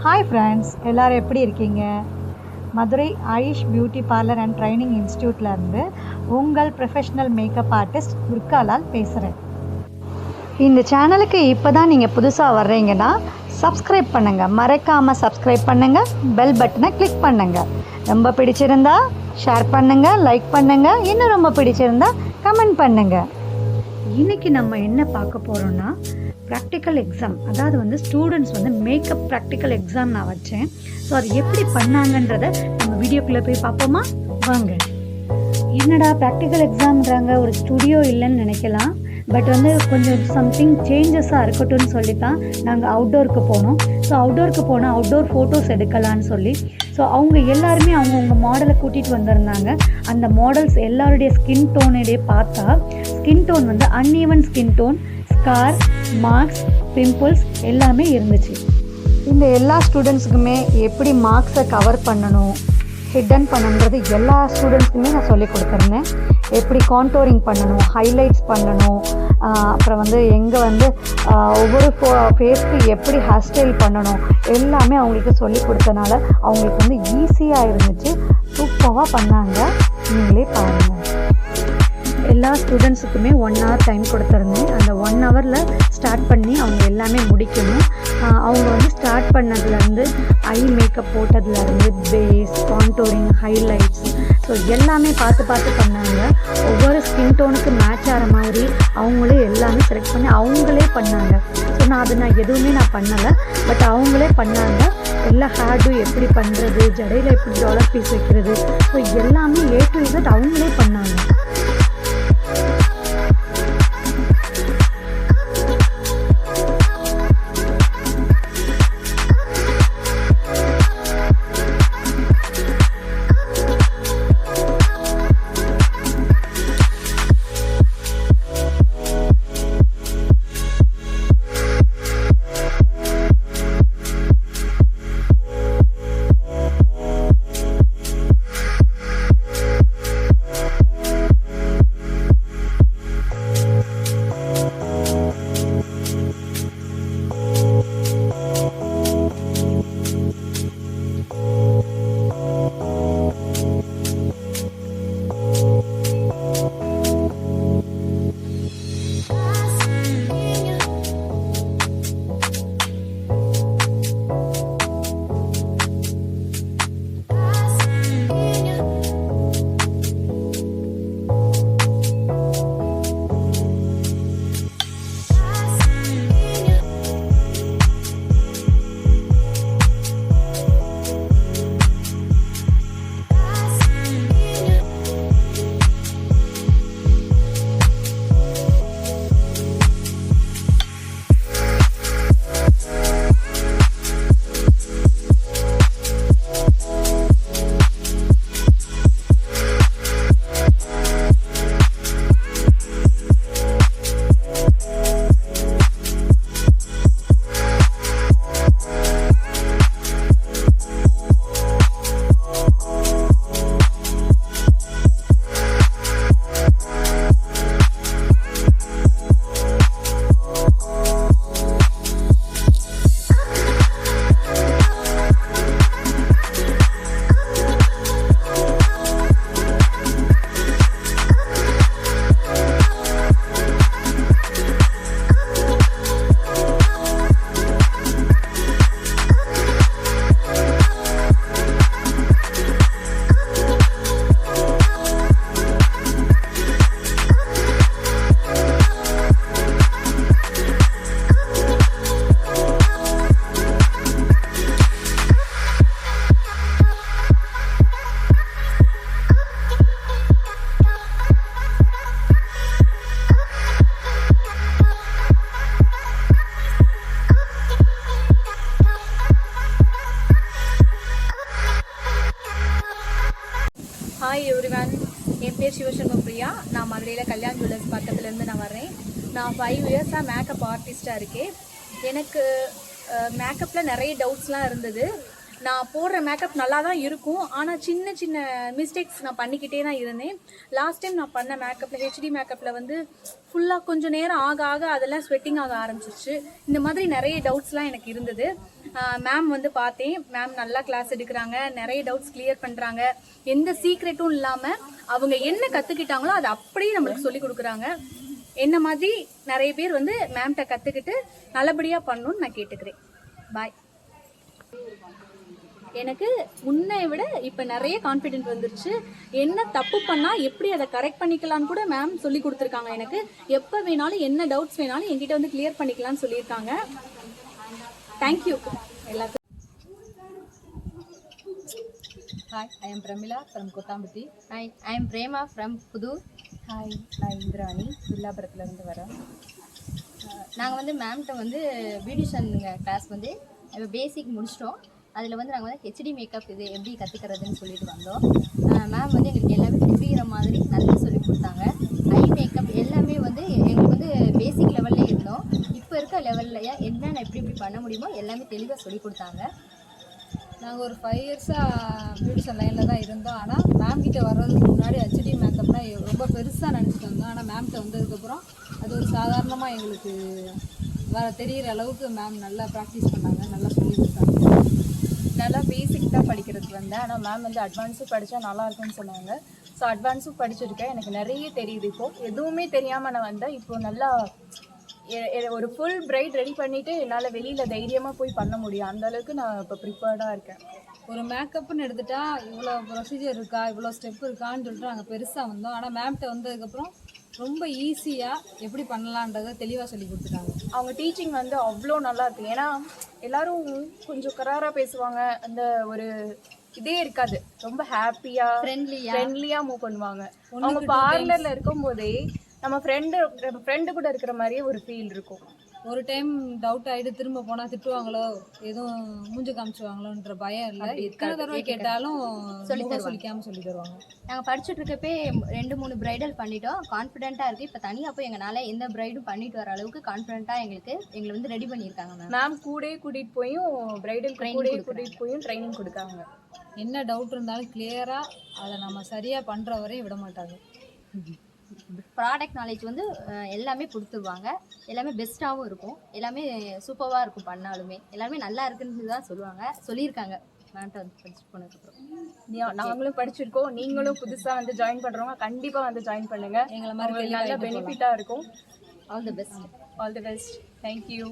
Hi friends, எல்லாரும் எப்படி இருக்கீங்க? Madurai Ayush beauty parlour and training இன்ஸ்டியூட்ல இருந்து உங்கள் ப்ரொஃபஷனல் மேக்கப் ஆர்டிஸ்ட் துர்காலால் பேசுகிறேன். இந்த சேனலுக்கு இப்போ தான் நீங்கள் புதுசாக வர்றீங்கன்னா சப்ஸ்கிரைப் பண்ணுங்கள், மறக்காமல் சப்ஸ்கிரைப் பண்ணுங்கள், பெல் பட்டனை கிளிக் பண்ணுங்கள். ரொம்ப பிடிச்சிருந்தா ஷேர் பண்ணுங்கள், லைக் பண்ணுங்கள், இன்னும் ரொம்ப பிடிச்சிருந்தா கமெண்ட் பண்ணுங்கள். இன்றைக்கி நம்ம என்ன பார்க்க போகிறோன்னா ப்ராக்டிக்கல் எக்ஸாம், அதாவது ஸ்டூடெண்ட்ஸ் மேக்கப் ப்ராக்டிக்கல் எக்ஸாம் நான் வச்சேன். ஸோ அது எப்படி பண்ணாங்கன்றதை நம்ம வீடியோக்குள்ளே போய் பார்ப்போமா? வாங்க. என்னடா ப்ராக்டிக்கல் எக்ஸாம்ன்றாங்க, ஒரு ஸ்டுடியோ இல்லைன்னு நினைக்கலாம். பட் கொஞ்சம் சம்திங் சேஞ்சஸாக இருக்கட்டும்னு சொல்லி தான் நாங்கள் அவுட்டோருக்கு போனோம். ஸோ அவுட்டோருக்கு போனால் அவுட்டோர் ஃபோட்டோஸ் எடுக்கலான்னு சொல்லி ஸோ அவங்க எல்லாருமே அவங்கவுங்க மாடலை கூட்டிகிட்டு வந்திருந்தாங்க. அந்த மாடல்ஸ் எல்லாருடைய ஸ்கின் டோனுடைய பார்த்தா skin tone uneven skin tone, scar, marks, pimples எல்லாமே இருந்துச்சு. இந்த எல்லா ஸ்டூடெண்ட்ஸுக்குமே எப்படி மார்க்ஸை கவர் பண்ணணும், ஹிடன் பண்ணணுன்றது எல்லா ஸ்டூடெண்ட்ஸுக்குமே நான் சொல்லி கொடுத்துருந்தேன். எப்படி கான்டோரிங் பண்ணணும், ஹைலைட்ஸ் பண்ணணும், அப்புறம் எங்கே ஒவ்வொரு ஃபேஸ்க்கு எப்படி ஹேர் ஸ்டைல் பண்ணணும் எல்லாமே அவங்களுக்கு சொல்லி கொடுத்தனால அவங்களுக்கு ஈஸியாக இருந்துச்சு. சூப்பராக பண்ணாங்க. நீங்களே பாருங்கள். எல்லா ஸ்டூடெண்ட்ஸுக்குமே 1 hour டைம் கொடுத்துருந்தேன். அந்த 1 hourல ஸ்டார்ட் பண்ணி அவங்க எல்லாமே முடிக்கணும். அவங்க ஸ்டார்ட் பண்ணதுலேருந்து ஐ மேக்கப் போட்டதுலேருந்து பேஸ், கான்டோரிங், ஹைலைட்ஸ், ஸோ எல்லாமே பார்த்து பண்ணாங்க. ஒவ்வொரு ஸ்கின் டோனுக்கு மேட்ச் ஆகிற மாதிரி அவங்களே எல்லாமே செலக்ட் பண்ணி அவங்களே பண்ணாங்க. ஸோ நான் எதுவுமே பண்ணலை, பட் அவங்களே பண்ணாங்க. எல்லா ஹேர்டும் எப்படி பண்ணுறது, ஜடையில் எப்படி டாலர் பீஸ் வைக்கிறது, ஸோ எல்லாமே A to Z அவங்களே பண்ணாங்க. ஹாய் எவ்ரிவன், என் பேர் சிவசண்முகப்பிரியா. நான் மதுரையில் கல்யாண் ஜுவல்லர்ஸ் பக்கத்துலேருந்து நான் வர்றேன். நான் 5 இயர்ஸாக மேக்கப் ஆர்டிஸ்ட்டாக இருக்கேன். எனக்கு மேக்கப்பில் நிறைய டவுட்ஸ்லாம் இருந்தது. நான் போடுற மேக்கப் நல்லா தான் இருக்கும், ஆனால் சின்ன சின்ன மிஸ்டேக்ஸ் நான் பண்ணிக்கிட்டே தான் இருந்தேன். லாஸ்ட் டைம் நான் பண்ண மேக்கப்பில் ஹெச்டி மேக்கப்பில் வந்து ஃபுல்லாக கொஞ்சம் நேரம் ஆக ஆக அதெல்லாம் ஸ்வெட்டிங் ஆக ஆரம்பிச்சிச்சு. இந்த மாதிரி நிறைய டவுட்ஸ்லாம் எனக்கு இருந்தது. மேம் வந்து பார்த்தேன், மேம் நல்லா கிளாஸ் எடுக்கிறாங்க, நிறைய டவுட்ஸ் கிளியர் பண்ணுறாங்க, எந்த சீக்ரெட்டும் இல்லாமல் அவங்க என்ன கற்றுக்கிட்டாங்களோ அதை அப்படியே நம்மளுக்கு சொல்லி கொடுக்குறாங்க. என்ன மாதிரி நிறைய பேர் வந்து மேம்கிட்ட கற்றுக்கிட்டு நல்லபடியாக பண்ணணும்னு நான் கேட்டுக்கிறேன். பாய். எனக்கு முன்னை விட இப்போ நிறைய கான்ஃபிடென்ட் வந்துருச்சு. என்ன தப்பு பண்ணால் எப்படி அதை கரெக்ட் பண்ணிக்கலான்னு கூட மேம் சொல்லி கொடுத்துருக்காங்க. எனக்கு எப்போ வேணாலும் என்ன டவுட்ஸ் வேணாலும் என்கிட்ட வந்து கிளியர் பண்ணிக்கலாம்னு சொல்லியிருக்காங்க. தேங்க்யூ எல்லாத்துக்கும். Hi, I am Pramila from Kottambatti. Hi, I am Prema from Pudur. Hi, நான் இந்திராணி வில்லாபுரத்துலேருந்து வரேன். நாங்கள் வந்து மேம்கிட்ட வந்து பியூட்டிஷியன் கிளாஸ் வந்து இப்போ பேசிக் முடிச்சிட்டோம். அதில் வந்து நாங்கள் வந்து ஹெச்டி மேக்கப் இது எப்படி கற்றுக்கிறதுன்னு சொல்லிட்டு வந்தோம். மேம் வந்து எங்களுக்கு எல்லாமே புரிகிற மாதிரி நல்லா சொல்லி கொடுத்தாங்க. ஐ மேக்கப் எல்லாமே வந்து எங்களுக்கு வந்து பேசிக் லெவல்லே இருந்தோம். இப்போ இருக்க லெவல்லையே என்னென்ன எப்படி இப்படி பண்ண முடியுமோ எல்லாமே தெளிவாக சொல்லி கொடுத்தாங்க. நாங்கள் ஒரு 5 இயர்ஸாக பியூட்டிஷியன் லைனில் தான் இருந்தோம். ஆனால் மேம் கிட்ட வர்றதுக்கு முன்னாடி ஹெச்டி மேக்கப்னா ரொம்ப பெருசாக நினச்சிட்டு வந்தோம். ஆனால் மேம்கிட்ட வந்ததுக்கப்புறம் அது ஒரு சாதாரணமாக எங்களுக்கு தெரிகிற அளவுக்கு மேம் நல்லா ப்ராக்டிஸ் பண்ணாங்க, நல்லா சொல்லி கொடுத்தாங்க. நல்லா பேசிக் தான் படிக்கிறதுக்கு வந்தேன். ஆனால் மேம் வந்து அட்வான்ஸும் படித்தா நல்லா இருக்கும்னு சொன்னாங்க. ஸோ அட்வான்ஸும் படிச்சிருக்கேன். எனக்கு நிறைய தெரியுது. இப்போது எதுவுமே தெரியாமல் நான் வந்தேன். இப்போது நல்லா ஒரு ஃபுல் பிரைட் ரெடி பண்ணிவிட்டு என்னால் வெளியில் தைரியமாக போய் பண்ண முடியும். அந்தளவுக்கு நான் இப்போ ப்ரிப்பேர்டாக இருக்கேன். ஒரு மேக்கப்னு எடுத்துட்டா இவ்வளோ ப்ரொசீஜர் இருக்கா, இவ்வளோ ஸ்டெப் இருக்கான்னு சொல்லிட்டு நாங்கள் பெருசாக வந்தோம். ஆனால் மேம்கிட்ட வந்ததுக்கப்புறம் ரொம்ப ஈஸியாக எப்படி பண்ணலான்றதை தெளிவாக சொல்லி கொடுத்துட்டாங்க. அவங்க டீச்சிங் வந்து அவ்வளோ நல்லா இருக்கு. ஏன்னா எல்லாரும் கொஞ்சம் கராராக பேசுவாங்க, அந்த ஒரு இதே இருக்காது. ரொம்ப ஹாப்பியாக ஃப்ரெண்ட்லியாக மூவ் பண்ணுவாங்க. அவங்க பார்லரில் இருக்கும்போதே நம்ம ஃப்ரெண்டு கூட இருக்கிற மாதிரியே ஒரு ஃபீல் இருக்கும். ஒரு டைம் டவுட் ஆகிட்டு திரும்ப போனால் திட்டுவாங்களோ, எதுவும் மூஞ்சி காமிச்சுவாங்களோன்ற பயம் இல்லை. எத்தனை தடவை கேட்டாலும் சொல்லிக்காமல் சொல்லி தருவாங்க. நாங்கள் படிச்சுட்டு இருக்கப்பே 2-3 பிரைடல் பண்ணிட்டோம். கான்ஃபிடென்ட்டாக இருக்குது. இப்போ தனியாக போய் எங்களால் எந்த பிரைடும் பண்ணிட்டு வர அளவுக்கு கான்ஃபிடென்ட்டாக எங்களை வந்து ரெடி பண்ணியிருக்காங்க. மேம் கூட்டிகிட்டு போயும் பிரைடல் கூட்டிகிட்டு போயும் ட்ரைனிங் கொடுக்காங்க. என்ன டவுட் இருந்தாலும் கிளியராக அதை நம்ம சரியாக பண்ணுற வரையும் விட மாட்டாங்க. ப்ராடக்ட் நாலேஜ் வந்து எல்லாமே கொடுத்துருவாங்க. எல்லாமே பெஸ்ட்டாகவும் இருக்கும், எல்லாமே சூப்பராக இருக்கும். பண்ணாலுமே எல்லாமே நல்லா இருக்குன்னு தான் சொல்லியிருக்காங்க மேம்கிட்ட வந்து படிச்சுட்டு போனதுக்கப்புறம். நாங்களும் படிச்சிருக்கோம். நீங்களும் புதுசாக வந்து ஜாயின் பண்ணுறவங்க கண்டிப்பாக வந்து ஜாயின் பண்ணுங்கள். எங்களை மாதிரி நல்ல பெனிஃபிட்டாக இருக்கும். All the best. தேங்க்யூ.